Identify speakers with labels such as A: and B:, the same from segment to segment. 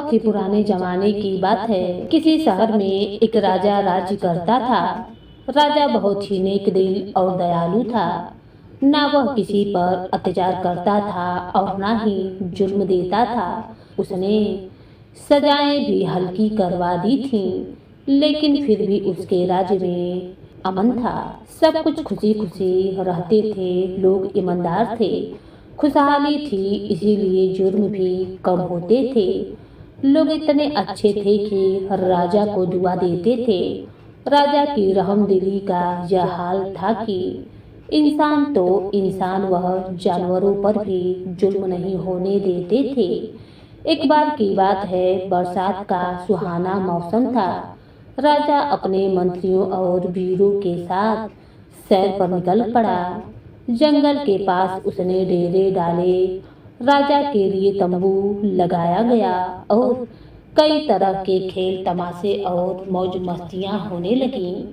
A: बहुत ही पुराने जमाने की बात है। किसी शहर में एक राजा राज्य करता था। राजा बहुत ही नेक दिल और दयालु था। ना वह किसी पर अत्याचार करता था और ना ही जुल्म देता था। उसने सजाएं भी हल्की करवा दी थीं, लेकिन फिर भी उसके राज्य में अमन था। सब कुछ खुशी खुशी रहते थे, लोग ईमानदार थे, खुशहाली थी, इसीलिए जुर्म भी कम होते थे। लोग इतने अच्छे थे कि राजा को दुआ देते थे। राजा की रहमदिली का यह हाल था कि इंसान तो इंसान, वह जानवरों पर भी जुल्म नहीं होने देते थे। एक बार की बात है, बरसात का सुहाना मौसम था। राजा अपने मंत्रियों और वीरों के साथ सैर पर निकल पड़ा। जंगल के पास उसने डेरे डाले। राजा के लिए तंबू लगाया गया और कई तरह के खेल तमाशे और मौज मस्तियां होने लगीं।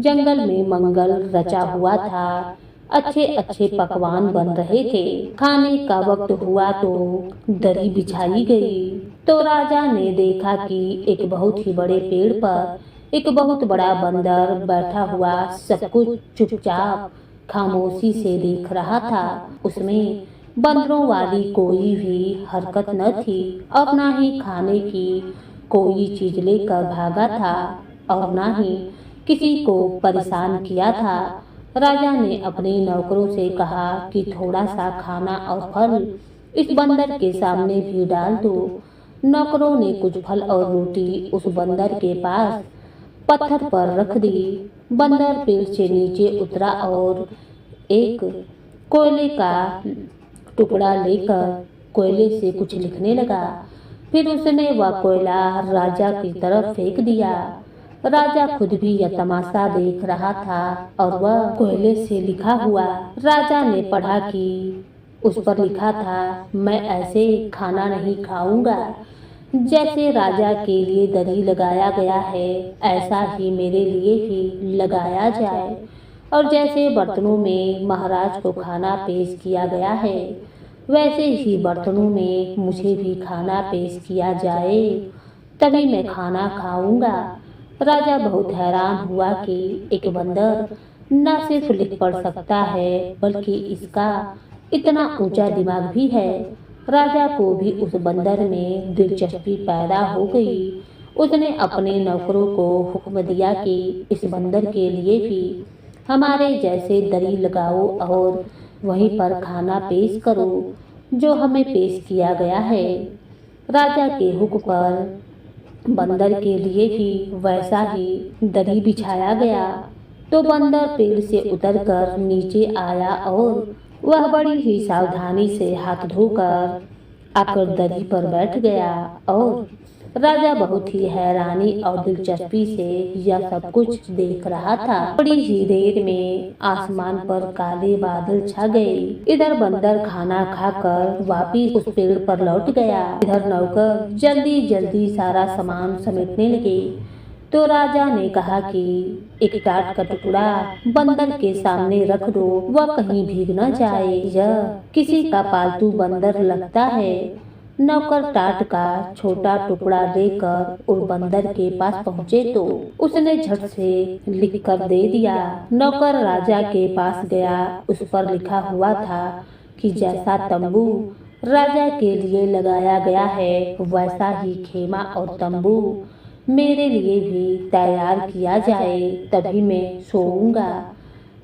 A: जंगल में मंगल रचा हुआ था। अच्छे अच्छे पकवान बन रहे थे। खाने का वक्त हुआ तो दरी बिछाई गई। तो राजा ने देखा कि एक बहुत ही बड़े पेड़ पर एक बहुत बड़ा बंदर बैठा हुआ सब कुछ चुपचाप खामोशी से देख रहा था। उसमें बंदरों वाली कोई भी हरकत न थी और ना ही खाने की कोई चीज लेकर भागा था और ना ही किसी को परेशान किया था। राजा ने अपने नौकरों से कहा कि थोड़ा सा खाना और फल इस बंदर के सामने भी डाल दो। नौकरों ने कुछ फल और रोटी उस बंदर के पास पत्थर पर रख दी। बंदर पेड़ से नीचे उतरा और एक कोयले का टुकड़ा लेकर कोयले से कुछ लिखने लगा। फिर उसने वह कोयला राजा की तरफ फेंक दिया। राजा खुद भी यह तमाशा देख रहा था और वह कोयले से लिखा हुआ राजा ने पढ़ा कि उस पर लिखा था, मैं ऐसे खाना नहीं खाऊंगा। जैसे राजा के लिए दरी लगाया गया है, ऐसा ही मेरे लिए भी लगाया जाए। और जैसे बर्तनों में महाराज को खाना पेश किया गया है, वैसे ही बर्तनों में मुझे भी खाना पेश किया जाए, तभी मैं खाना खाऊंगा। राजा बहुत हैरान हुआ कि एक बंदर न सिर्फ लिख पढ़ सकता है, बल्कि इसका इतना ऊंचा दिमाग भी है। राजा को भी उस बंदर में दिलचस्पी पैदा हो गई। उसने अपने नौकरों को हुक्म दिया कि इस बंदर के लिए भी हमारे जैसे दरी लगाओ और वहीं पर खाना पेश करो जो हमें पेश किया गया है। राजा के हुक्म पर बंदर के लिए भी वैसा ही दरी बिछाया गया। तो बंदर पेड़ से उतरकर नीचे आया और वह बड़ी ही सावधानी से हाथ धोकर आकर दरी पर बैठ गया। और राजा बहुत ही हैरानी और दिलचस्पी से यह सब कुछ देख रहा था। बड़ी ही देर में आसमान पर काले बादल छा गए। इधर बंदर खाना खाकर वापिस उस पेड़ पर लौट गया। इधर नौकर जल्दी जल्दी सारा सामान समेटने लगे। तो राजा ने कहा कि एक टाट का टुकड़ा बंदर के सामने रख दो, वह कहीं भीग न जाए, यह किसी का पालतू बंदर लगता है। नौकर टाट का छोटा टुकड़ा लेकर उस बंदर के पास पहुँचे तो उसने झट से लिख कर दे दिया। नौकर राजा के पास गया। उस पर लिखा हुआ था कि जैसा तंबू राजा के लिए लगाया गया है, वैसा ही खेमा और तंबू मेरे लिए भी तैयार किया जाए, तभी मैं सोऊंगा।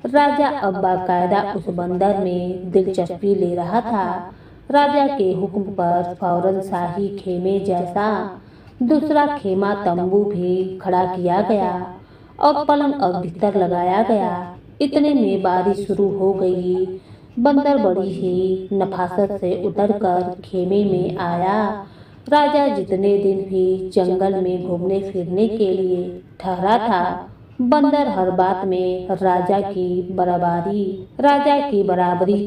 A: राजा अब बाकायदा उस बंदर में दिलचस्पी ले रहा था। राजा के हुक्म पर फौरन शाही खेमे जैसा दूसरा खेमा तंबू भी खड़ा किया गया और पलंग और बिस्तर लगाया गया। इतने में बारिश शुरू हो गई। बंदर बड़ी ही नफासत से उतरकर खेमे में आया। राजा जितने दिन भी जंगल में घूमने फिरने के लिए ठहरा था, बंदर हर बात में राजा की बराबरी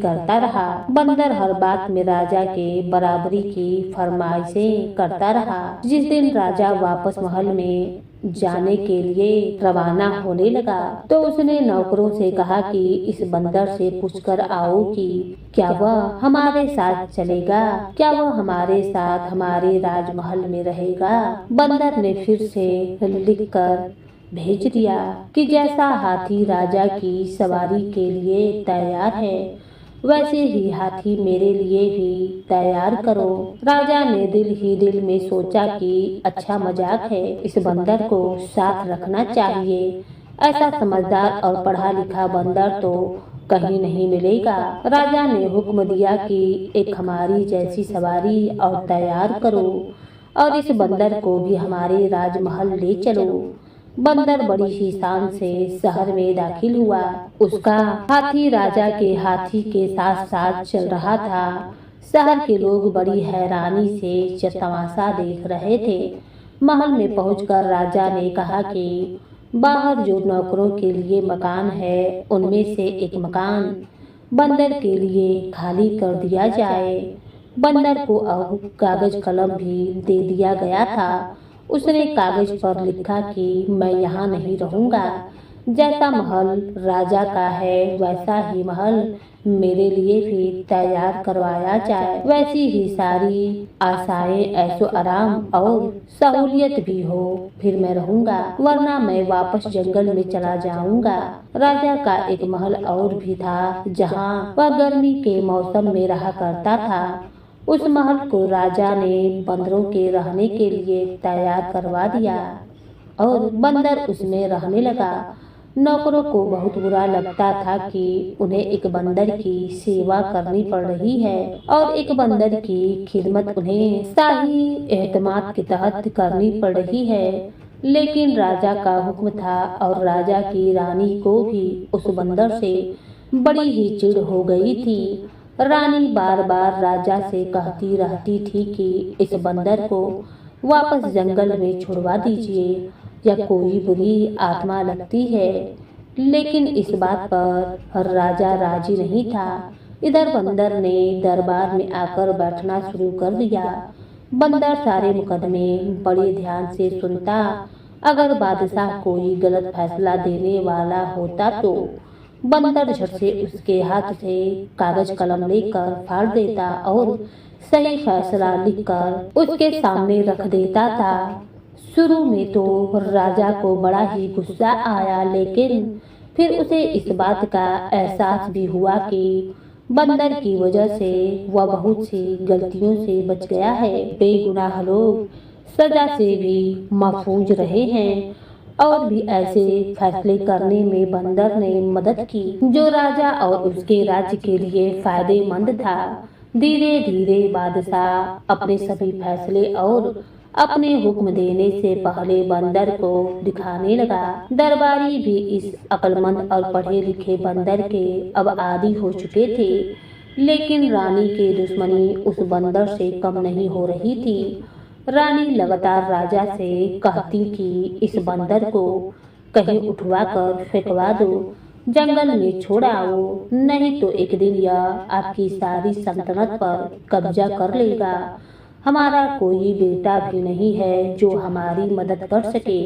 A: करता रहा। बंदर हर बात में राजा के बराबरी की फरमाइशें करता रहा। जिस दिन राजा वापस महल में जाने के लिए रवाना होने लगा तो उसने नौकरों से कहा कि इस बंदर से पूछकर आओ कि क्या वह हमारे साथ चलेगा, क्या वह हमारे साथ हमारे राजमहल में रहेगा। बंदर ने फिर से लिखकर भेज दिया कि जैसा हाथी राजा की सवारी के लिए तैयार है वैसे ही हाथी मेरे लिए भी तैयार करो। राजा ने दिल ही दिल में सोचा कि अच्छा मजाक है, इस बंदर को साथ रखना चाहिए। ऐसा समझदार और पढ़ा लिखा बंदर तो कहीं नहीं मिलेगा। राजा ने हुक्म दिया कि एक हमारी जैसी सवारी और तैयार करो और इस बंदर को भी हमारे राजमहल ले चलो। बंदर बड़ी ही शान से शहर में दाखिल हुआ। उसका हाथी राजा के हाथी के साथ साथ चल रहा था। शहर के लोग बड़ी हैरानी से तमाशा देख रहे थे। महल में पहुंचकर राजा ने कहा कि बाहर जो नौकरों के लिए मकान है उनमें से एक मकान बंदर के लिए खाली कर दिया जाए। बंदर को अब कागज कलम भी दे दिया गया था। उसने कागज पर लिखा कि मैं यहाँ नहीं रहूँगा। जैसा महल राजा का है वैसा ही महल मेरे लिए भी तैयार करवाया जाए। वैसी ही सारी आशाएं, ऐशो आराम और सहूलियत भी हो, फिर मैं रहूँगा, वरना मैं वापस जंगल में चला जाऊँगा। राजा का एक महल और भी था जहाँ वह गर्मी के मौसम में रहा करता था। उस महल को राजा ने बंदरों के रहने के लिए तैयार करवा दिया और बंदर उसमें रहने लगा। नौकरों को बहुत बुरा लगता था कि उन्हें एक बंदर की सेवा करनी पड़ रही है और एक बंदर की खिदमत उन्हें शाही एहतमाद के तहत करनी पड़ रही है। लेकिन राजा का हुक्म था और राजा की रानी को भी उस बंदर से बड़ी ही चिढ़ हो गई थी। रानी बार बार राजा से कहती रहती थी कि इस बंदर को वापस जंगल में छुड़वा दीजिए या कोई बुरी आत्मा लगती है। लेकिन इस बात पर राजा राजी नहीं था। इधर बंदर ने दरबार में आकर बैठना शुरू कर दिया। बंदर सारे मुकदमे बड़े ध्यान से सुनता। अगर बादशाह कोई गलत फैसला देने वाला होता तो बंदर झट से उसके हाथ से कागज कलम लेकर फाड़ देता और सही फैसला लिखकर उसके सामने रख देता था। शुरू में तो राजा को बड़ा ही गुस्सा आया, लेकिन फिर उसे इस बात का एहसास भी हुआ कि बंदर की वजह से वह बहुत सी गलतियों से बच गया है। बेगुनाह लोग सजा से भी महफूज रहे हैं और भी ऐसे फैसले करने में बंदर ने मदद की जो राजा और उसके राज्य के लिए फायदेमंद था। धीरे धीरे बादशाह अपने सभी फैसले और अपने हुक्म देने से पहले बंदर को दिखाने लगा। दरबारी भी इस अक्लमंद और पढ़े लिखे बंदर के अब आदी हो चुके थे, लेकिन रानी की दुश्मनी उस बंदर से कम नहीं हो रही थी। रानी लगातार राजा से कहती कि इस बंदर को कहीं उठवा कर फेंकवा दो, जंगल में छोड़ाओ, नहीं तो एक दिन यह आपकी सारी सल्तनत पर कब्जा कर लेगा। हमारा कोई बेटा भी नहीं है जो हमारी मदद कर सके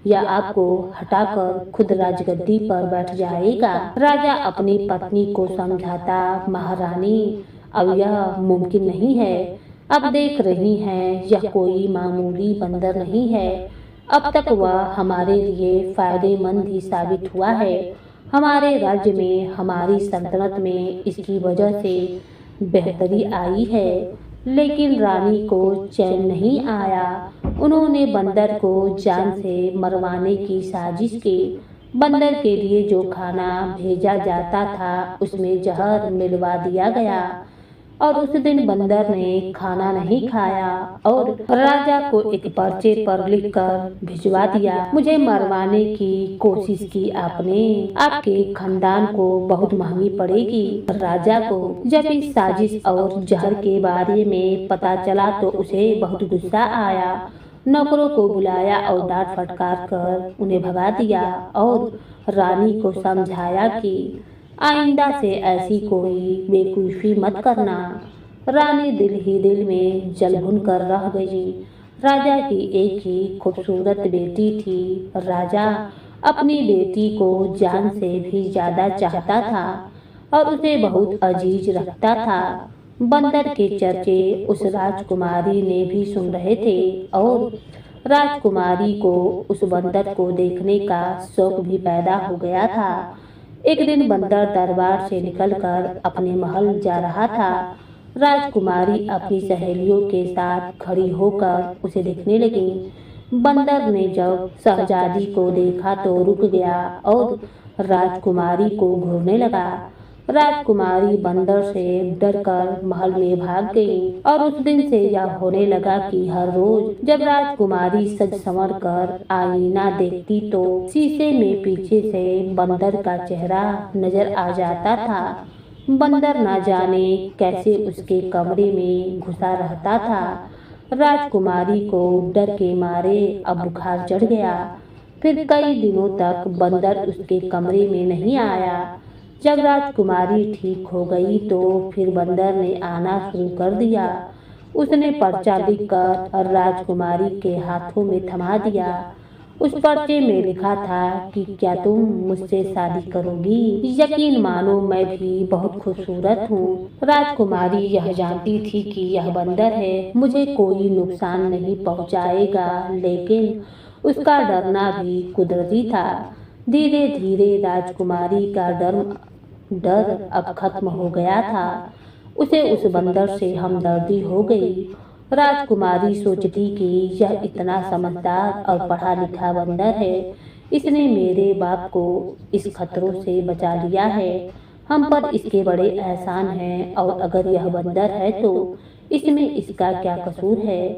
A: या आपको हटाकर खुद राजगद्दी पर बैठ जाएगा। राजा अपनी पत्नी को समझाता, महारानी अब यह मुमकिन नहीं है। अब देख रही हैं यह कोई मामूली बंदर नहीं है। अब तक वह हमारे लिए फायदेमंद ही साबित हुआ है। हमारे राज्य में, हमारी सल्तनत में इसकी वजह से बेहतरी आई है। लेकिन रानी को चैन नहीं आया। उन्होंने बंदर को जान से मरवाने की साजिश की। बंदर के लिए जो खाना भेजा जाता था उसमें जहर मिलवा दिया गया और उस दिन बंदर ने खाना नहीं खाया और राजा को एक पर्चे पर लिखकर भिजवा दिया। मुझे मरवाने की कोशिश की आपने, आपके खानदान को बहुत महंगी पड़ेगी। राजा को जब इस साजिश और जहर के बारे में पता चला तो उसे बहुत गुस्सा आया। नौकरों को बुलाया और डांट फटकार कर उन्हें भगा दिया और रानी को समझाया कि आइंदा से ऐसी कोई बेवकूफ़ी मत करना। रानी दिल ही दिल में जल भुन कर रह गई। राजा की एक ही खूबसूरत बेटी थी। राजा अपनी बेटी को जान से भी ज्यादा चाहता था और उसे बहुत अजीज रखता था। बंदर के चर्चे उस राजकुमारी ने भी सुन रहे थे और राजकुमारी को उस बंदर को देखने का शौक भी पैदा हो गया था। एक दिन बंदर दरबार से निकलकर अपने महल जा रहा था। राजकुमारी अपनी सहेलियों के साथ खड़ी होकर उसे देखने लगी। बंदर ने जब शहजादी को देखा तो रुक गया और राजकुमारी को घूरने लगा। राजकुमारी बंदर से डरकर महल में भाग गई और उस दिन से यह होने लगा कि हर रोज जब राजकुमारी सज संवर कर आईना देखती तो शीशे में पीछे से बंदर का चेहरा नजर आ जाता था। बंदर ना जाने कैसे उसके कमरे में घुसा रहता था। राजकुमारी को डर के मारे अब बुखार चढ़ गया। फिर कई दिनों तक बंदर उसके कमरे में नहीं आया। जब राजकुमारी ठीक हो गई तो फिर बंदर ने आना शुरू कर दिया। उसने पर्चा लिखकर राजकुमारी के हाथों में थमा दिया। उस पर्चे में लिखा था कि क्या तुम मुझसे शादी करोगी? यकीन मानो मैं भी बहुत खूबसूरत हूँ। राजकुमारी यह जानती थी कि यह बंदर है, मुझे कोई नुकसान नहीं पहुँचाएगा, लेकिन उसका डरना भी कुदरती था। धीरे धीरे राजकुमारी का डर अब खत्म हो गया था। उसे उस बंदर से हमदर्दी हो गई। राजकुमारी सोचती कि यह इतना समझदार और पढ़ा लिखा बंदर है, इसने मेरे बाप को इस खतरों से बचा लिया है। हम पर इसके बड़े एहसान हैं और अगर यह बंदर है तो इसमें इसका क्या कसूर है।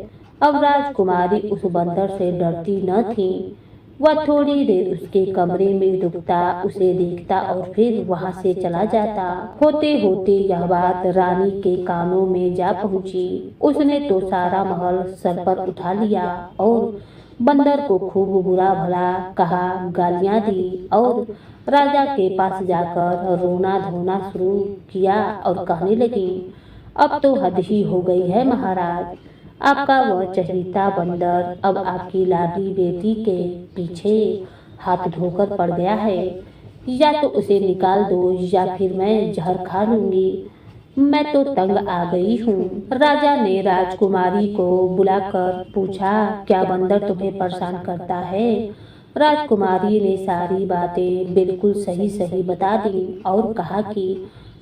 A: अब राजकुमारी उस बंदर से डरती न थी। वह थोड़ी देर उसके कमरे में रुकता, उसे देखता और फिर वहां से चला जाता। होते होते यह बात रानी के कानों में जा पहुंची। उसने तो सारा महल सर पर उठा लिया और बंदर को खूब बुरा भला कहा, गालियां दी और राजा के पास जाकर रोना धोना शुरू किया और कहने लगी, अब तो हद ही हो गई है महाराज। आपका वह चहेता बंदर अब आपकी लाडली बेटी के पीछे हाथ धोकर पड़ गया है। या तो उसे निकाल दो या फिर मैं जहर खा लूंगी। मैं तो तंग आ गई हूँ। राजा ने राजकुमारी को बुलाकर पूछा, क्या बंदर तुम्हें परेशान करता है? राजकुमारी ने सारी बातें बिल्कुल सही सही बता दी और कहा कि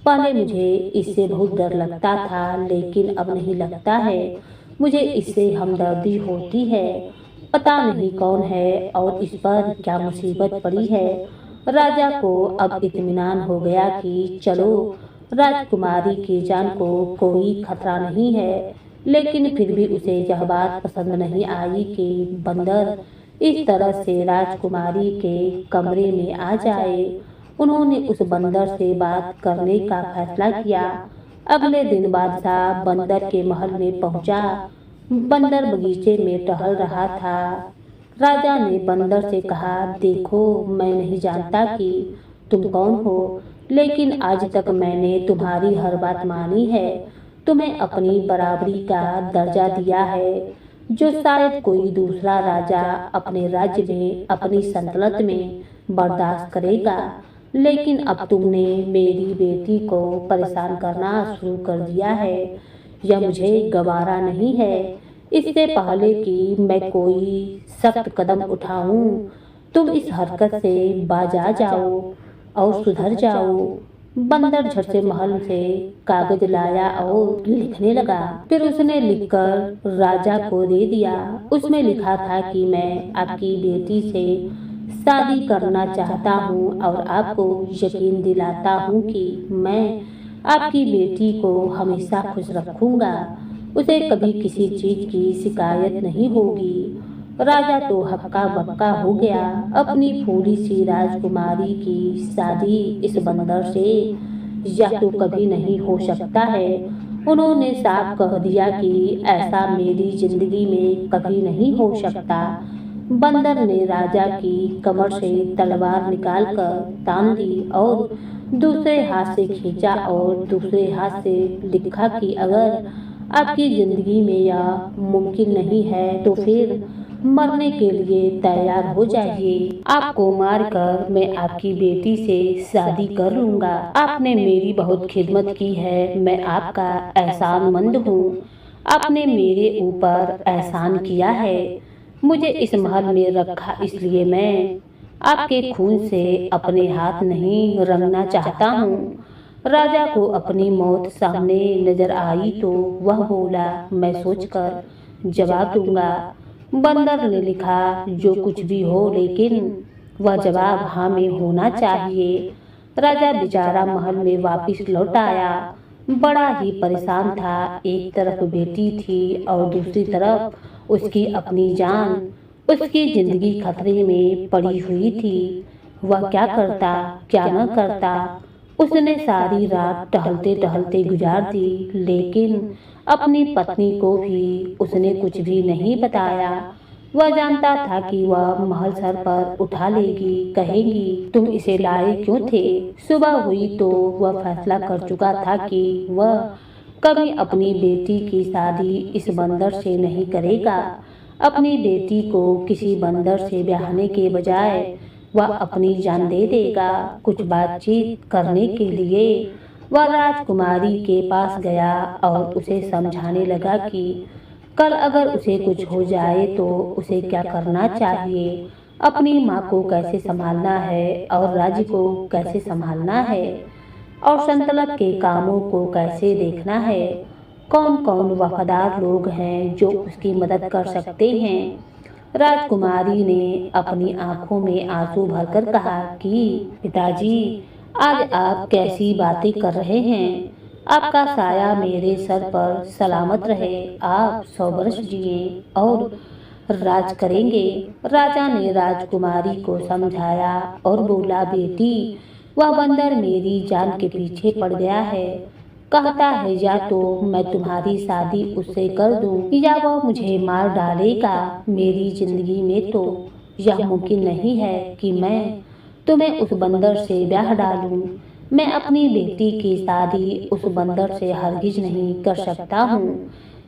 A: पहले मुझे इससे बहुत डर लगता था, लेकिन अब नहीं लगता है। मुझे इससे हमदर्दी होती है। पता नहीं कौन है और इस पर क्या मुसीबत पड़ी है। राजा को अब इत्मीनान हो गया कि चलो राजकुमारी की जान को कोई खतरा नहीं है, लेकिन फिर भी उसे यह बात पसंद नहीं आई कि बंदर इस तरह से राजकुमारी के कमरे में आ जाए। उन्होंने उस बंदर से बात करने का फैसला किया। अगले दिन बादशाह बंदर के महल में पहुंचा। बंदर बगीचे में टहल रहा था। राजा ने बंदर से कहा, देखो मैं नहीं जानता कि तुम कौन हो, लेकिन आज तक मैंने तुम्हारी हर बात मानी है। तुम्हें अपनी बराबरी का दर्जा दिया है, जो शायद कोई दूसरा राजा अपने राज्य में अपनी सल्तनत में बर्दाश्त करेगा। लेकिन अब तुमने मेरी बेटी को परेशान करना शुरू कर दिया है। यह मुझे गवारा नहीं है। इससे पहले कि मैं कोई सख्त कदम उठाऊं, तुम इस हरकत से बाज आ जाओ और सुधर जाओ। बंदर झट से महल से कागज लाया और लिखने लगा। फिर उसने लिखकर राजा को दे दिया। उसमें लिखा था कि मैं आपकी बेटी से शादी करना चाहता हूँ और आपको यकीन दिलाता हूँ कि मैं आपकी बेटी को हमेशा खुश रखूंगा। उसे कभी किसी चीज की शिकायत नहीं होगी। राजा तो हक्का बक्का हो गया। अपनी फूली सी राजकुमारी की शादी इस बंदर से या तो कभी नहीं हो सकता है। उन्होंने साफ कह दिया कि ऐसा मेरी जिंदगी में कभी नहीं हो सकता। बंदर ने राजा की कमर से तलवार निकालकर तान दी और दूसरे हाथ से खींचा और दूसरे हाथ से लिखा कि अगर आपकी जिंदगी में यह मुमकिन नहीं है तो फिर मरने के लिए तैयार हो जाइए। आपको मारकर मैं आपकी बेटी से शादी कर लूंगा। आपने मेरी बहुत खिदमत की है, मैं आपका एहसानमंद हूँ। आपने मेरे ऊपर एहसान किया है, मुझे इस महल में रखा, इसलिए मैं आपके खून से अपने हाथ नहीं रंगना चाहता हूँ। राजा को अपनी मौत सामने नजर आई तो वह बोला, मैं सोचकर जवाब दूंगा। बंदर ने लिखा, जो कुछ भी हो लेकिन वह जवाब हाँ में होना चाहिए। राजा बेचारा महल में वापस लौट आया। बड़ा ही परेशान था। एक तरफ बेटी थी और दूसरी तरफ उसकी अपनी जान। उसकी जिंदगी खतरे में पड़ी हुई थी। वह क्या करता क्या न करता। उसने सारी रात टहलते टहलते गुजार दी, लेकिन अपनी पत्नी को भी उसने कुछ भी नहीं बताया। वह जानता था कि वह महल सर पर उठा लेगी, कहेगी तुम इसे लाए क्यों थे। सुबह हुई तो वह फैसला कर चुका था कि वह कभी अपनी बेटी की शादी इस बंदर से नहीं करेगा। अपनी बेटी को किसी बंदर से ब्याहने के बजाय वह अपनी जान दे देगा। कुछ बातचीत करने के लिए वह राजकुमारी के पास गया और उसे समझाने लगा कि कल अगर उसे कुछ हो जाए तो उसे क्या करना चाहिए, अपनी माँ को कैसे संभालना है और राज्य को कैसे संभालना है और सल्तनत के कामों को कैसे देखना है। कौन कौन वफादार लोग हैं जो उसकी मदद कर सकते हैं। राजकुमारी ने अपनी आंखों में आंसू भरकर कहा कि पिताजी, आज आप कैसी बातें कर रहे हैं। आपका साया मेरे सर पर सलामत रहे। आप 100 वर्ष जिए और राज करेंगे। राजा ने राजकुमारी को समझाया और बोला, बेटी, वह बंदर मेरी जान के पीछे पड़ गया है। कहता है या तो मैं तुम्हारी शादी उससे कर दूं या वह मुझे मार डालेगा। मेरी जिंदगी में तो यह मुमकिन नहीं है कि मैं तुम्हें उस बंदर से ब्याह डालूं। मैं अपनी बेटी की शादी उस बंदर से हरगिज नहीं कर सकता हूँ।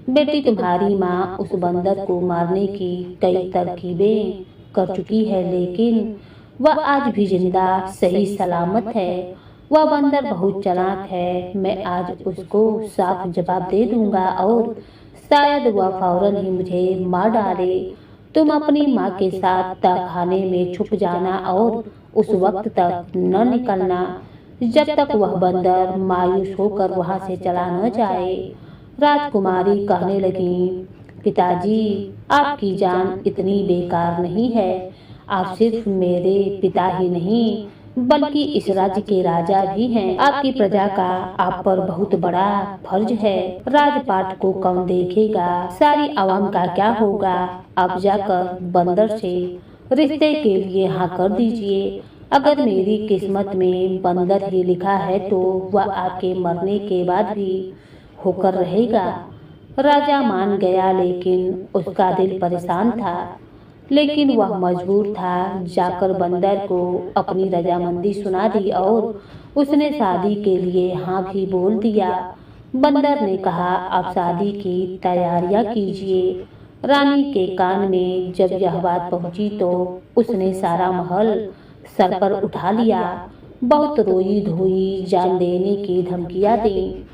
A: बेटी, तुम्हारी माँ उस बंदर को मारने की कई तरकीबें कर चुकी है, लेकिन वह आज भी जिंदा सही सलामत है। वह बंदर बहुत चालाक है। मैं आज उसको साफ जवाब दे दूंगा और शायद वह फौरन ही मुझे मार डाले। तुम अपनी माँ के साथ तहखाने में छुप जाना और उस वक्त तक न निकलना जब तक वह बंदर मायूस होकर वहां से चला न जाए। राजकुमारी कहने लगी, पिताजी, आपकी जान इतनी बेकार नहीं है। आप सिर्फ मेरे पिता ही नहीं बल्कि इस राज्य के राजा भी हैं। आपकी प्रजा का आप पर बहुत बड़ा फर्ज है। राजपाट को कौन देखेगा, सारी आवाम का क्या होगा। आप जाकर बंदर से रिश्ते के लिए हाँ कर दीजिए। अगर मेरी किस्मत में बंदर ही लिखा है तो वह आपके मरने के बाद भी होकर रहेगा। राजा मान गया, लेकिन उसका दिल परेशान था। लेकिन वह मजबूर था। जाकर बंदर को अपनी रजामंदी सुना दी और उसने शादी के लिए हाँ भी बोल दिया। बंदर ने कहा, आप शादी की तैयारियां कीजिए। रानी के कान में जब यह बात पहुंची तो उसने सारा महल सर पर उठा लिया। बहुत रोई धोई, जान देने की धमकियां दी,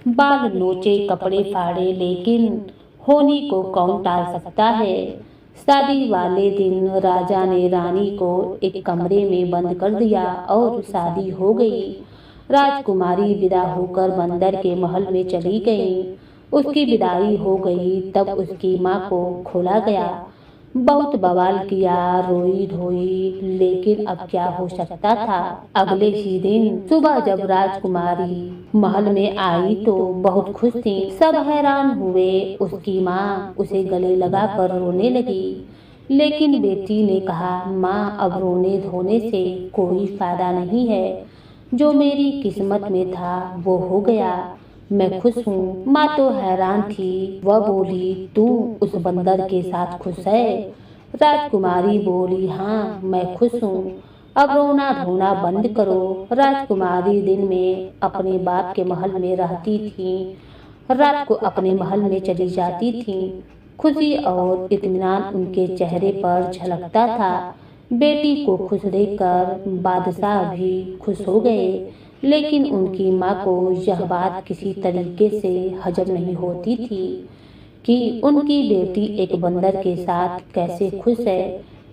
A: बाल नोचे, कपड़े फाड़े, लेकिन होनी को कौन टाल सकता है। शादी वाले दिन राजा ने रानी को एक कमरे में बंद कर दिया और शादी हो गई। राजकुमारी विदा होकर बंदर के महल में चली गई। उसकी विदाई हो गई तब उसकी माँ को खोला गया। बहुत बवाल किया, रोई धोई, लेकिन अब क्या हो सकता था। अगले ही दिन सुबह जब राजकुमारी महल में आई तो बहुत खुश थी। सब हैरान हुए। उसकी माँ उसे गले लगाकर रोने लगी, लेकिन बेटी ने कहा, माँ, अब रोने धोने से कोई फायदा नहीं है। जो मेरी किस्मत में था वो हो गया। मैं खुश हूँ। माँ तो हैरान थी। वह बोली, तू उस बंदर के साथ खुश है। राजकुमारी बोली, हाँ, मैं खुश हूँ। अब रोना धोना बंद करो। राजकुमारी दिन में अपने बाप के महल में रहती थी रात को अपने महल में चली जाती थीं। खुशी और इत्मीनान उनके चेहरे पर झलकता था। बेटी को खुश देखकर बादशाह भी खुश हो गए, लेकिन उनकी माँ को यह बात किसी तरीके से हजम नहीं होती थी कि उनकी बेटी एक बंदर के साथ कैसे खुश है।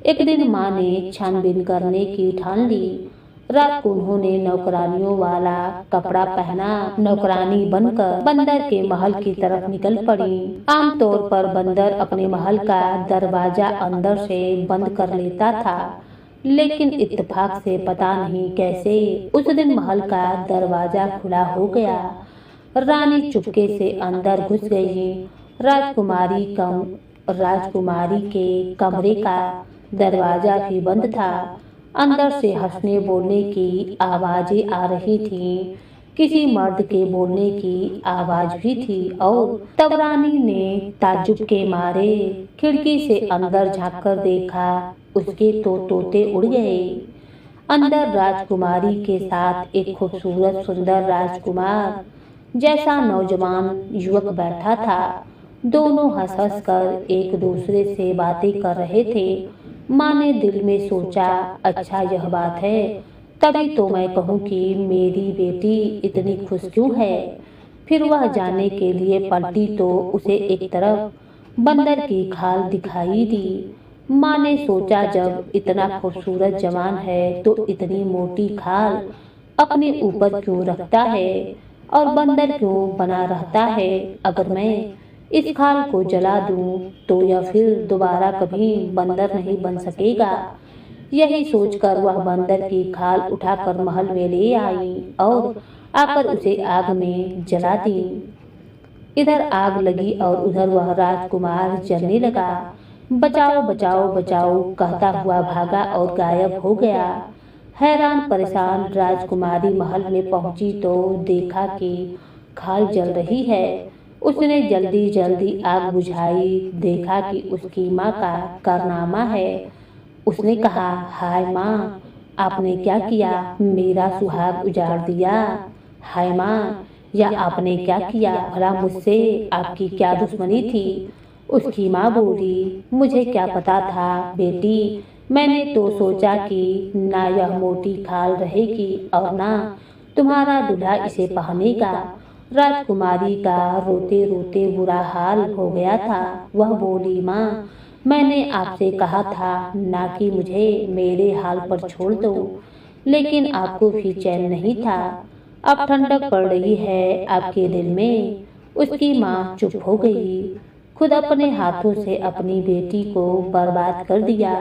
A: एक दिन माँ ने छानबीन करने की ठान ली। रात को उन्होंने नौकरानियों वाला कपड़ा पहना, नौकरानी बनकर बंदर के महल की तरफ निकल पड़ी। आमतौर पर बंदर अपने महल का दरवाजा अंदर से बंद कर लेता था, लेकिन इत्तेफाक से पता नहीं कैसे उस दिन महल का दरवाजा खुला हो गया। रानी चुपके से अंदर घुस गई। राजकुमारी के कमरे का दरवाजा भी बंद था। अंदर से हंसने बोलने की आवाजें आ रही थीं, किसी मर्द के बोलने की आवाज भी थी। और तब रानी ने ताज्जुब के मारे खिड़की से अंदर झांककर देखा। उसके तो तोते उड़ गए। अंदर राजकुमारी के साथ एक खूबसूरत सुंदर राजकुमार जैसा नौजवान युवक बैठा था। दोनों हंस हंस कर एक दूसरे से बातें कर रहे थे। माँ ने दिल में सोचा, अच्छा यह बात है, तभी तो मैं कहूँ कि मेरी बेटी इतनी खुश क्यों है। फिर वह जाने के लिए पलटी तो उसे एक तरफ बंदर की खाल दिखाई दी। माँ ने सोचा, जब इतना खूबसूरत जवान है तो इतनी मोटी खाल अपने ऊपर क्यों रखता है और बंदर क्यों बना रहता है। अगर मैं इस खाल को जला दूं तो यह फिर दोबारा कभी बंदर नहीं बन सकेगा। यही सोचकर वह बंदर की खाल उठाकर महल में ले आई और आकर उसे आग में जला दी। इधर आग लगी और उधर वह राजकुमार जलने लगा। बचाओ बचाओ बचाओ कहता हुआ भागा और गायब हो गया। हैरान परेशान राजकुमारी महल में पहुंची तो देखा कि खाल जल रही है। उसने जल्दी जल्दी आग बुझाई। देखा कि उसकी माँ का कारनामा है। उसने कहा, हाय माँ, आपने क्या किया, मेरा सुहाग उजाड़ दिया। हाय माँ, या आपने क्या किया, भला मुझसे आपकी क्या दुश्मनी थी। उसकी माँ बोली, मुझे क्या पता था बेटी, मैंने तो सोचा कि ना यह मोटी खाल रहेगी और ना तुम्हारा दूल्हा इसे पहनेगा। राजकुमारी का रोते रोते बुरा हाल हो गया था। वह बोली, माँ, मैंने आपसे कहा था ना कि मुझे मेरे हाल पर छोड़ दो, लेकिन आपको भी चैन नहीं था। अब ठंडक पड़ रही है आपके दिल में। उसकी माँ चुप हो गई। खुद अपने हाथों से अपनी बेटी को बर्बाद कर दिया।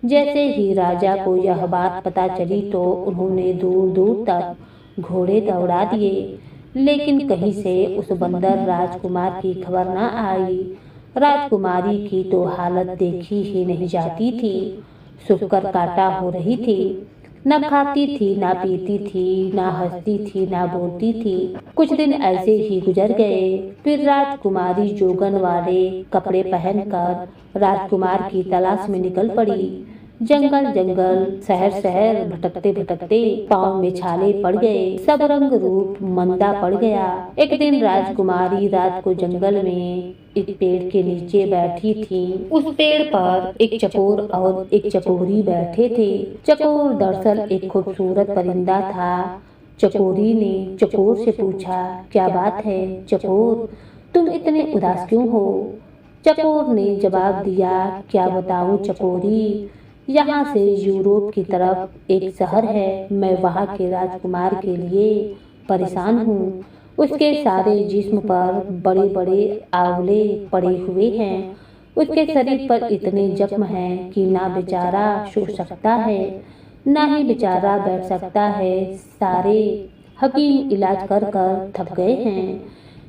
A: जैसे ही राजा को यह बात पता चली तो उन्होंने दूर दूर तक घोड़े दौड़ा दिए, लेकिन कहीं से उस बंदर राजकुमार की खबर न आई। राजकुमारी की तो हालत देखी ही नहीं जाती थी। सूखकर काटा हो रही थी। न खाती थी, ना पीती थी, ना हंसती थी, ना बोलती थी। कुछ दिन ऐसे ही गुजर गए। फिर राजकुमारी जोगन वाले कपड़े पहनकर राजकुमार की तलाश में निकल पड़ी। जंगल जंगल, शहर शहर भटकते भटकते पाँव में छाले पड़ गए। सब रंग रूप मंदा पड़ गया। एक दिन राजकुमारी रात को जंगल में एक पेड़ के नीचे बैठी थी। उस पेड़ पर एक चकोर और एक चकोरी बैठे थे। चकोर दरअसल एक खूबसूरत परिंदा था। चकोरी ने चकोर से पूछा, क्या बात है चकोर, तुम इतने उदास क्यों हो। चकोर ने जवाब दिया, क्या बताऊं चकोरी, यहाँ से यूरोप की तरफ एक शहर है, मैं वहाँ के राजकुमार के लिए परेशान हूँ। उसके सारे जिस्म पर बड़े बड़े आंवले पड़े हुए हैं। उसके शरीर पर इतने जख्म हैं कि ना बेचारा सो सकता है, ना ही बेचारा बैठ सकता है। सारे हकीम इलाज कर कर थक गए हैं।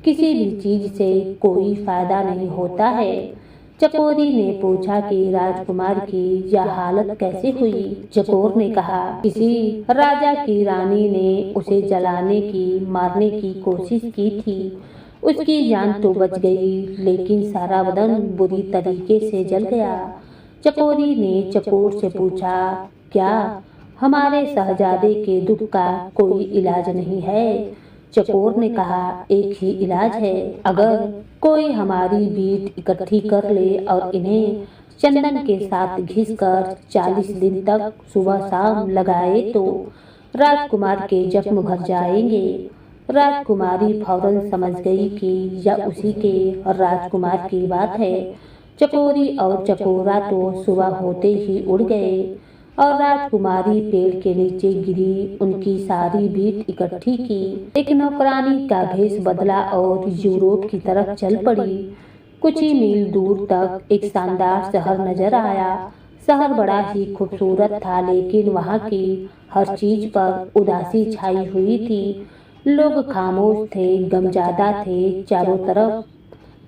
A: किसी भी चीज से कोई फायदा नहीं होता है। चकोरी ने पूछा कि राजकुमार की यह हालत कैसे हुई। चकोर ने कहा, किसी राजा की रानी ने उसे जलाने की मारने की कोशिश की थी। उसकी जान तो बच गई, लेकिन सारा बदन बुरी तरीके से जल गया। चकोरी ने चकोर से पूछा, क्या हमारे शहजादे के दुख का कोई इलाज नहीं है। चकोर ने कहा, एक ही इलाज है। अगर कोई हमारी बीट इकट्ठी कर ले और इन्हें चंदन के साथ घिसकर 40 दिन तक सुबह शाम लगाए तो राजकुमार के जख्म भर जाएंगे। राजकुमारी फौरन समझ गई कि यह उसी के राजकुमार की बात है। चकोरी और चकोरा तो सुबह होते ही उड़ गए और राजकुमारी पेड़ के नीचे गिरी, उनकी सारी भीड़ इकट्ठी की, एक नौकरानी का भेष बदला और यूरोप की तरफ चल पड़ी। कुछ ही मील दूर तक एक शानदार शहर नजर आया। शहर बड़ा ही खूबसूरत था, लेकिन वहाँ की हर चीज पर उदासी छाई हुई थी। लोग खामोश थे, गमज़्यादा थे, चारों तरफ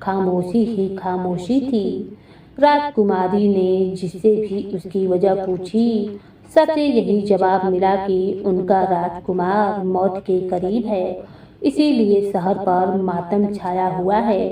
A: खामोशी ही खामोशी थी। राजकुमारी ने जिससे भी उसकी वजह पूछी, सबसे यही जवाब मिला कि उनका राजकुमार मौत के करीब है, इसीलिए शहर पर मातम छाया हुआ है।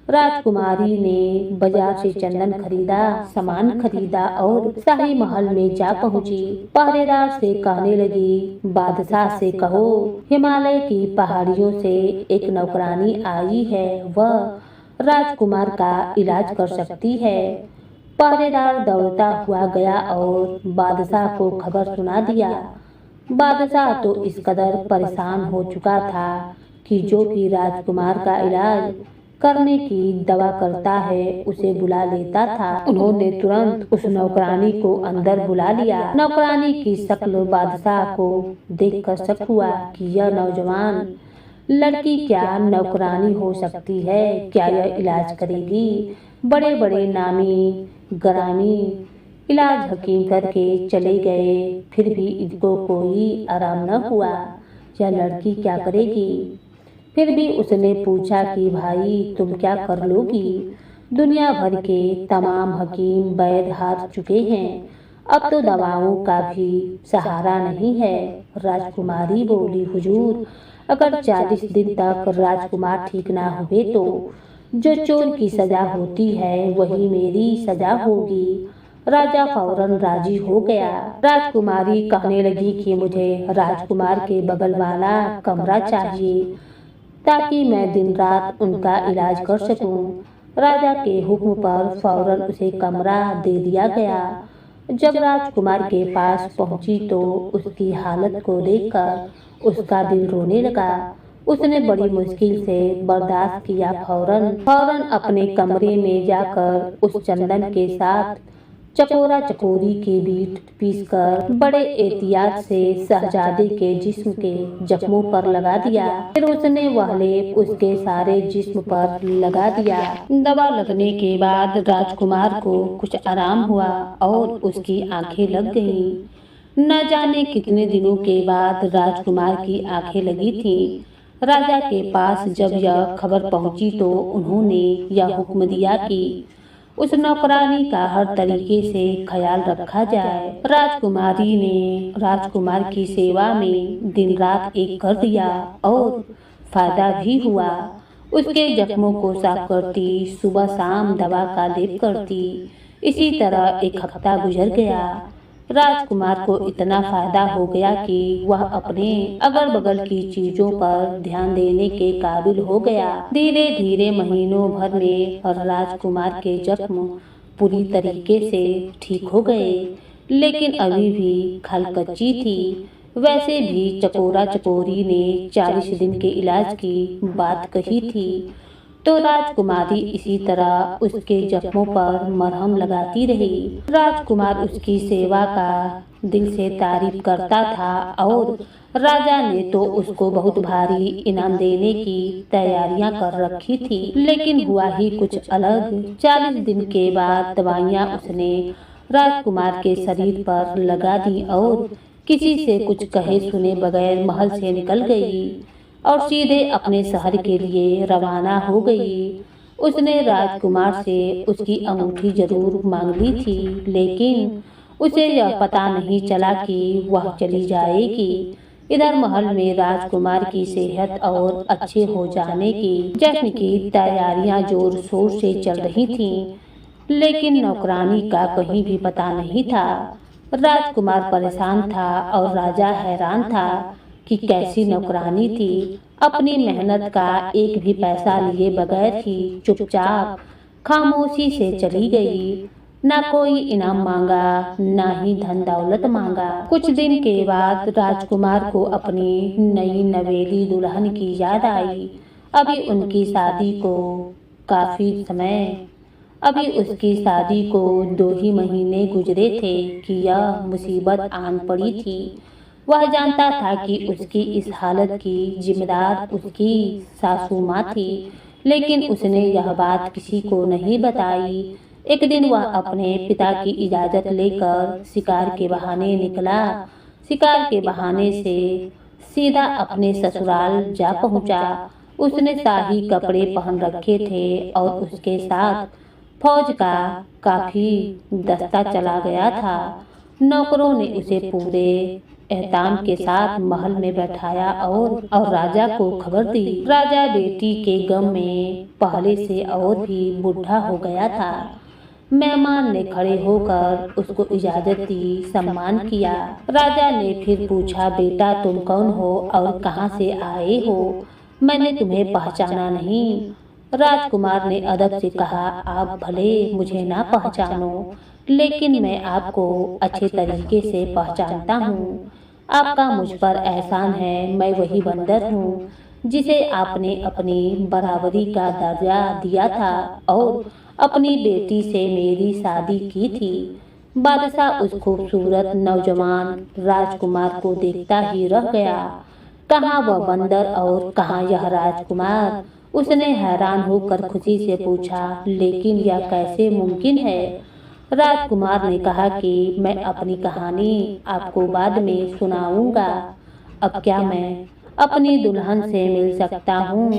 A: राजकुमारी ने बाजार से चंदन खरीदा, सामान खरीदा और शाही महल में जा पहुंची। पहरेदार से कहने लगी, बादशाह से कहो हिमालय की पहाड़ियों से एक नौकरानी आई है, वह राजकुमार का इलाज कर सकती है। पहरेदार दौड़ता हुआ गया और बादशाह को खबर सुना दिया। बादशाह तो इस कदर परेशान हो चुका था कि जो भी राजकुमार का इलाज करने की दवा करता है उसे बुला लेता था। उन्होंने तुरंत उस नौकरानी को अंदर बुला लिया। नौकरानी की शक्ल बादशाह को देखकर शक हुआ कि यह नौजवान लड़की क्या नौकरानी हो सकती है, क्या यह इलाज करेगी। बड़े बड़े नामी ग्रामी इलाज हकीम करके चले गए, फिर भी इनको कोई आराम न हुआ। यह लड़की क्या करेगी। फिर भी उसने पूछा कि भाई तुम क्या कर लोगी। दुनिया भर के तमाम हकीम वैद्य हार चुके हैं, अब तो दवाओं का भी सहारा नहीं है। राजकुमारी बोली, हुजूर अगर 40 दिन तक राजकुमार ठीक ना हुए तो जो चोर की सजा होती है वही मेरी सजा होगी। राजा फौरन राजी हो गया। राजकुमारी कहने लगी कि मुझे राजकुमार के बगल वाला कमरा चाहिए ताकि मैं दिन रात उनका इलाज कर सकूं। राजा के हुक्म पर फौरन उसे कमरा दे दिया गया। जब राजकुमार के पास पहुंची तो उसकी हालत को देखकर उसका दिल रोने लगा। उसने बड़ी मुश्किल से बर्दाश्त किया। फौरन अपने कमरे में जाकर उस चंदन के साथ चकोरा चकोरी की बीट पीसकर बड़े एहतियात से शहजादे के जिस्म के जख्मों पर लगा दिया। फिर उसने वह लेप उसके सारे जिस्म पर लगा दिया। दवा लगने के बाद राजकुमार को कुछ आराम हुआ और उसकी आंखें लग गईं। न जाने कितने दिनों के बाद राजकुमार की आंखें लगी थीं। राजा के पास जब यह खबर पहुंची तो उन्होंने यह हुक्म दिया कि उस नौकरानी का हर तरीके से ख्याल रखा जाए। राजकुमारी ने राजकुमार की सेवा में दिन रात एक कर दिया और फायदा भी हुआ। उसके जख्मों को साफ करती, सुबह शाम दवा का लेप करती। इसी तरह एक हफ्ता गुजर गया। राजकुमार को इतना फायदा हो गया कि वह अपने अगल बगल की चीजों पर ध्यान देने के काबिल हो गया। धीरे धीरे महीनों भर में राजकुमार के जख्म पूरी तरीके से ठीक हो गए, लेकिन अभी भी खाल कच्ची थी। वैसे भी चकोरा चकोरी ने 40 दिन के इलाज की बात कही थी, तो राजकुमारी इसी तरह उसके जख्मों पर मरहम लगाती रही। राजकुमार उसकी सेवा का दिल से तारीफ करता था और राजा ने तो उसको बहुत भारी इनाम देने की तैयारियां कर रखी थी। लेकिन हुआ ही कुछ अलग। 40 दिन के बाद दवाइयां उसने राजकुमार के शरीर पर लगा दी और किसी से कुछ कहे सुने बगैर महल से निकल गई और सीधे अपने शहर के लिए रवाना हो गई। उसने राजकुमार से उसकी अंगूठी जरूर मांग ली थी, लेकिन उसे यह पता नहीं चला कि वह चली जाएगी। इधर महल में राजकुमार की सेहत और अच्छे हो जाने की जश्न की तैयारियां जोर शोर से चल रही थीं, लेकिन नौकरानी का कहीं भी पता नहीं था। राजकुमार परेशान था और राजा हैरान था कि कैसी नौकरानी थी। अपनी मेहनत का एक भी पैसा लिए बगैर ही चुपचाप खामोशी से चली गई। ना कोई इनाम मांगा, ना ही धन दौलत मांगा। कुछ दिन के बाद राजकुमार को अपनी नई नवेली दुल्हन की याद आई। अभी उनकी शादी को काफी समय अभी उसकी शादी को 2 ही महीने गुजरे थे कि यह मुसीबत आन पड़ी थी। वह जानता था कि उसकी इस हालत की जिम्मेदार उसकी सासू माँ थी, लेकिन उसने यह बात किसी को नहीं बताई। एक दिन वह अपने पिता की इजाज़त लेकर शिकार के बहाने निकला। शिकार के बहाने से सीधा अपने ससुराल जा पहुंचा। उसने शाही कपड़े पहन रखे थे और उसके साथ फौज का काफी दस्ता चला गया था। नौकरों ने उसे पूरे एहताम के साथ महल में बैठाया और राजा को खबर दी। राजा बेटी के गम में पहले से और भी बूढ़ा हो गया था। मेहमान ने खड़े होकर उसको इजाजत दी, सम्मान किया। राजा ने फिर पूछा, बेटा तुम कौन हो और कहाँ से आए हो? मैंने तुम्हें पहचाना नहीं। राजकुमार ने अदब से कहा, आप भले मुझे ना पहचानो, लेकिन मैं आपको अच्छे तरीके से पहचानता हूँ। आपका मुझ पर एहसान है। मैं वही बंदर हूँ जिसे आपने अपनी बराबरी का दर्जा दिया था और अपनी बेटी से मेरी शादी की थी। बादशाह उस खूबसूरत नौजवान राजकुमार को देखता ही रह गया। कहाँ वह बंदर और कहाँ यह राजकुमार? उसने हैरान होकर खुशी से पूछा, लेकिन यह कैसे मुमकिन है? राजकुमार ने कहा कि मैं अपनी कहानी आपको बाद में सुनाऊंगा। अब क्या मैं अपनी दुल्हन से मिल सकता हूँ?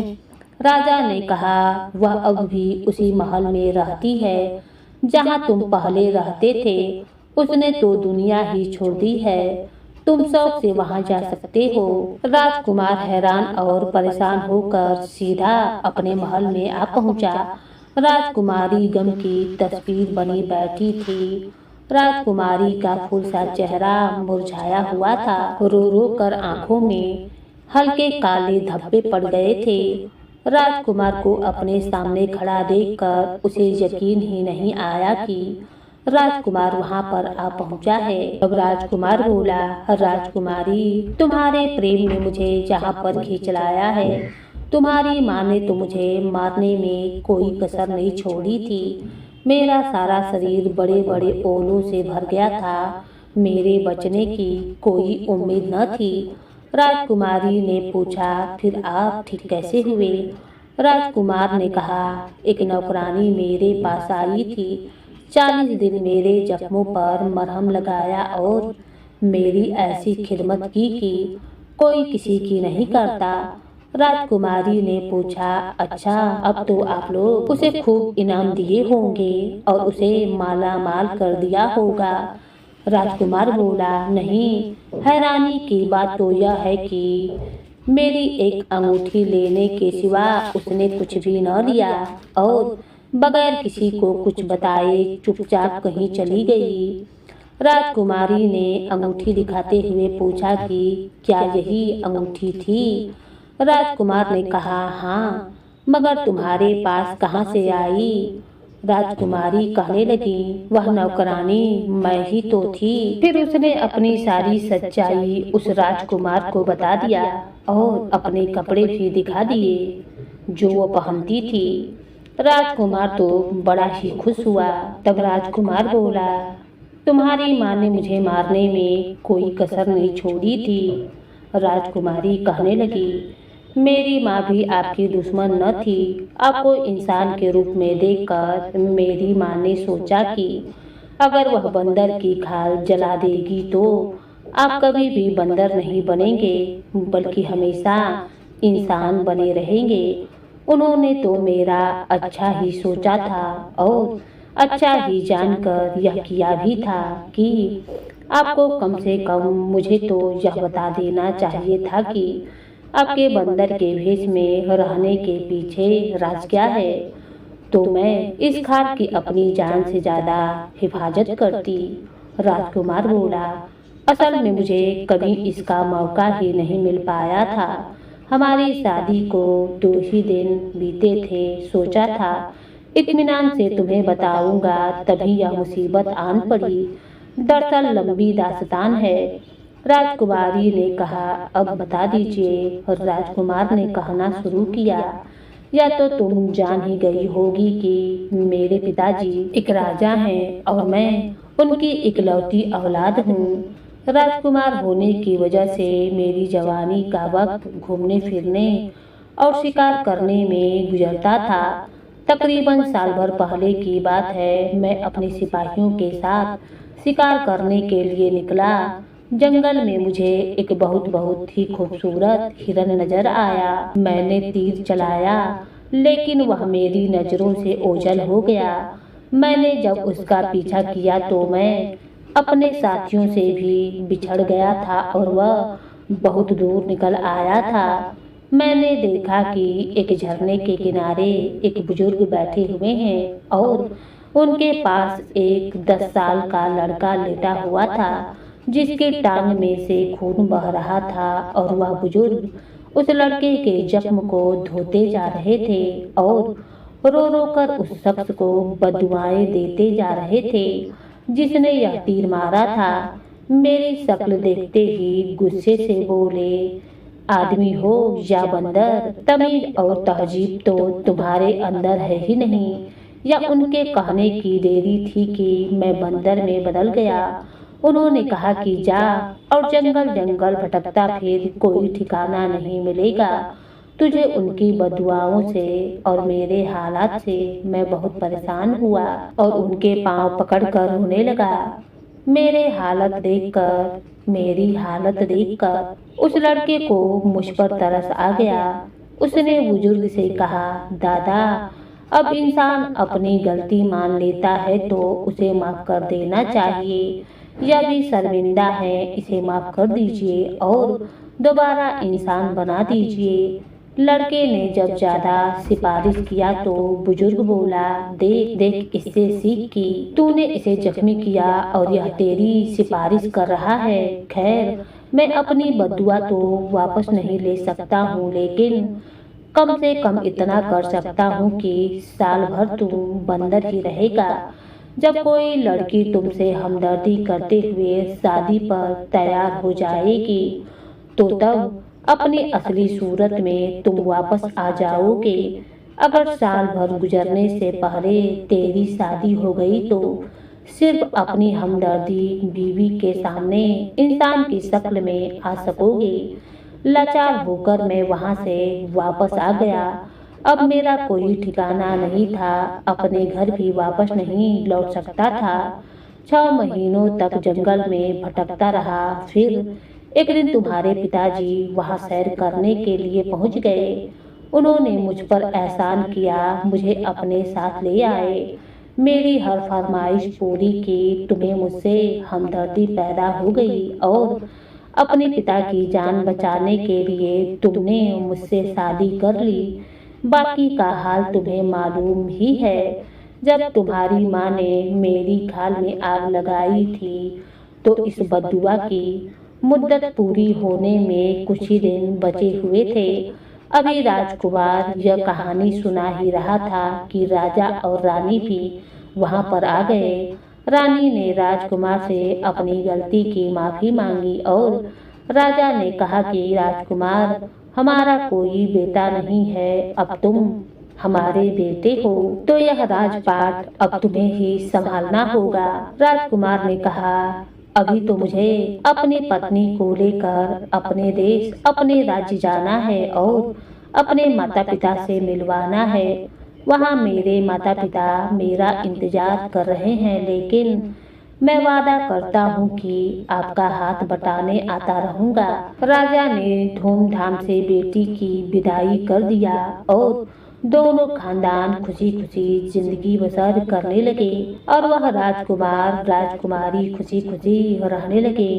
A: राजा ने कहा, वह अब भी उसी महल में रहती है जहाँ तुम पहले रहते थे। उसने तो दुनिया ही छोड़ दी है। तुम शौक से वहाँ जा सकते हो। राजकुमार हैरान और परेशान होकर सीधा अपने महल में आ पहुँचा। राजकुमारी गम की तस्वीर बनी बैठी थी। राजकुमारी का फूल सा चेहरा मुरझाया हुआ था। रो रो कर आंखों में हल्के काले धब्बे पड़ गए थे। राजकुमार को अपने सामने खड़ा देखकर उसे यकीन ही नहीं आया कि राजकुमार वहाँ पर आ पहुँचा है। अब राजकुमार बोला, राजकुमारी तुम्हारे प्रेम ने मुझे जहाँ पर खींच लाया है। तुम्हारी माँ ने तो मुझे मारने में कोई कसर नहीं छोड़ी थी। मेरा सारा शरीर बड़े बड़े ओलों से भर गया था। मेरे बचने की कोई उम्मीद न थी। राजकुमारी ने पूछा, फिर आप ठीक कैसे हुए? राजकुमार ने कहा, एक नौकरानी मेरे पास आई थी। 40 दिन मेरे जख्मों पर मरहम लगाया और मेरी ऐसी खिदमत की कि कोई किसी की नहीं करता। राजकुमारी ने पूछा, अच्छा अब तो आप लोग उसे खूब इनाम दिए होंगे और उसे माला माल कर दिया होगा। राजकुमार बोला, नहीं, हैरानी की बात तो यह है कि मेरी एक अंगूठी लेने के सिवा उसने कुछ भी न लिया और बगैर किसी को कुछ बताए चुपचाप कहीं चली गई। राजकुमारी ने अंगूठी दिखाते हुए पूछा कि क्या यही अंगूठी थी? राजकुमार ने कहा, हाँ, मगर तुम्हारे पास कहाँ से आई? राजकुमारी कहने लगी, वह नौकरानी मैं ही तो थी। फिर उसने अपनी सारी सच्चाई उस राजकुमार को बता दिया और अपने कपड़े भी दिखा दिए जो वो पहनती थी। राजकुमार तो बड़ा ही खुश हुआ। तब राजकुमार बोला, तुम्हारी माँ ने मुझे मारने में कोई कसर नहीं छोड़ी थी। राजकुमारी कहने लगी, मेरी माँ भी आपकी दुश्मन न थी। आपको इंसान के रूप में देखकर मेरी माँ ने सोचा कि अगर वह बंदर की खाल जला देगी तो आप कभी भी बंदर नहीं बनेंगे, बल्कि हमेशा इंसान बने रहेंगे। उन्होंने तो मेरा अच्छा ही सोचा था और अच्छा ही जानकर यह किया भी था कि आपको कम से कम मुझे तो यह बता देना चाहिए था कि आपके बंदर के भेष में रहने के पीछे राज क्या है। तो मैं इस खाल की अपनी जान से ज्यादा हिफाजत करती। राजकुमार बोला, असल में मुझे कभी इसका मौका ही नहीं मिल पाया था। हमारी शादी को 2 ही दिन बीते थे। सोचा था इत्मीनान से तुम्हें बताऊंगा, तभी यह मुसीबत आन पड़ी। दरअसल लंबी दास्तान है। राजकुमारी ने कहा, अब बता दीजिए। और राजकुमार ने कहना शुरू किया, या तो तुम जान ही गई होगी कि मेरे पिताजी एक राजा हैं और मैं उनकी इकलौती औलाद हूँ। राजकुमार होने की वजह से मेरी जवानी का वक्त घूमने फिरने और शिकार करने में गुजरता था। तकरीबन साल भर पहले की बात है। मैं अपने सिपाहियों के साथ शिकार करने के लिए निकला। जंगल में मुझे एक बहुत बहुत ही खूबसूरत हिरन नजर आया। मैंने तीर चलाया, लेकिन वह मेरी नजरों से ओझल हो गया। मैंने जब उसका पीछा किया तो मैं अपने साथियों से भी बिछड़ गया था और वह बहुत दूर निकल आया था। मैंने देखा कि एक झरने के किनारे एक बुजुर्ग बैठे हुए हैं और उनके पास एक 10 साल का लड़का लेटा हुआ था, जिसके टांग में से खून बह रहा था। और वह बुजुर्ग उस लड़के के जख्म को धोते जा रहे थे और रो रो कर उस शख्स को बददुआएं देते जा रहे थे जिसने यह तीर मारा था। मेरी शक्ल देखते ही गुस्से से बोले, आदमी हो या बंदर, तमीज और तहजीब तो तुम्हारे अंदर है ही नहीं। या उनके कहने की देरी थी कि मैं बंदर में बदल गया। उन्होंने कहा कि जा और जंगल जंगल भटकता फिर, कोई ठिकाना नहीं मिलेगा तुझे उनकी बददुआओं से। और मेरे हालात से मैं बहुत परेशान हुआ और उनके पांव पकड़कर रोने लगा। मेरी हालत देखकर उस लड़के को मुझ पर तरस आ गया। उसने बुजुर्ग से कहा, दादा, अब इंसान अपनी गलती मान लेता है तो उसे माफ कर देना चाहिए। यह भी शर्मिंदा है, इसे माफ कर दीजिए और दोबारा इंसान बना दीजिए। लड़के ने जब ज्यादा सिफारिश किया तो बुजुर्ग बोला, देख देख इससे सीख कि तूने इसे जख्मी किया और यह तेरी सिफारिश कर रहा है। खैर, मैं अपनी बद्दुआ तो वापस नहीं ले सकता हूँ, लेकिन कम से कम इतना कर सकता हूँ कि साल भर तू बंदर ही रहेगा। जब कोई लड़की तुमसे हमदर्दी करते हुए शादी पर तैयार हो जाएगी तो तब अपनी असली सूरत में तुम वापस आ जाओगे। अगर साल भर गुजरने से पहले तेरी शादी हो गई तो सिर्फ अपनी हमदर्दी बीवी के सामने इंसान की शक्ल में आ सकोगे। लाचार होकर मैं वहां से वापस आ गया। अब मेरा कोई ठिकाना नहीं था, अपने घर भी वापस नहीं लौट सकता था। 6 महीनों तक जंगल में भटकता रहा। फिर एक दिन तुम्हारे पिताजी वहां सैर करने के लिए पहुंच गए। उन्होंने मुझ पर एहसान किया, मुझे अपने साथ ले आए, मेरी हर फरमाइश पूरी की। तुम्हें मुझसे हमदर्दी पैदा हो गई और अपने पिता की जान बचाने के लिए तुमने मुझसे शादी कर ली। बाकी का हाल तुम्हें मालूम ही है। जब तुम्हारी माँ ने मेरी खाल में आग लगाई थी तो इस बद्दुआ की मुद्दत पूरी होने में कुछ ही दिन बचे हुए थे। अभी राजकुमार यह कहानी सुना ही रहा था कि राजा और रानी भी वहां पर आ गए। रानी ने राजकुमार से अपनी गलती की माफी मांगी और राजा ने कहा कि राजकुमार, हमारा कोई बेटा नहीं है, अब तुम हमारे बेटे हो, तो यह राजपाट अब तुम्हें ही संभालना होगा। राजकुमार ने कहा, अभी तो मुझे अपनी पत्नी को लेकर अपने देश, अपने राज्य जाना है और अपने माता पिता से मिलवाना है। वहाँ मेरे माता पिता मेरा इंतजार कर रहे हैं, लेकिन मैं वादा करता हूँ कि आपका हाथ बटाने आता रहूँगा। राजा ने धूमधाम से बेटी की विदाई कर दिया और दोनों खानदान खुशी खुशी जिंदगी बसर करने लगे और वह राजकुमार राजकुमारी खुशी खुशी रहने लगे।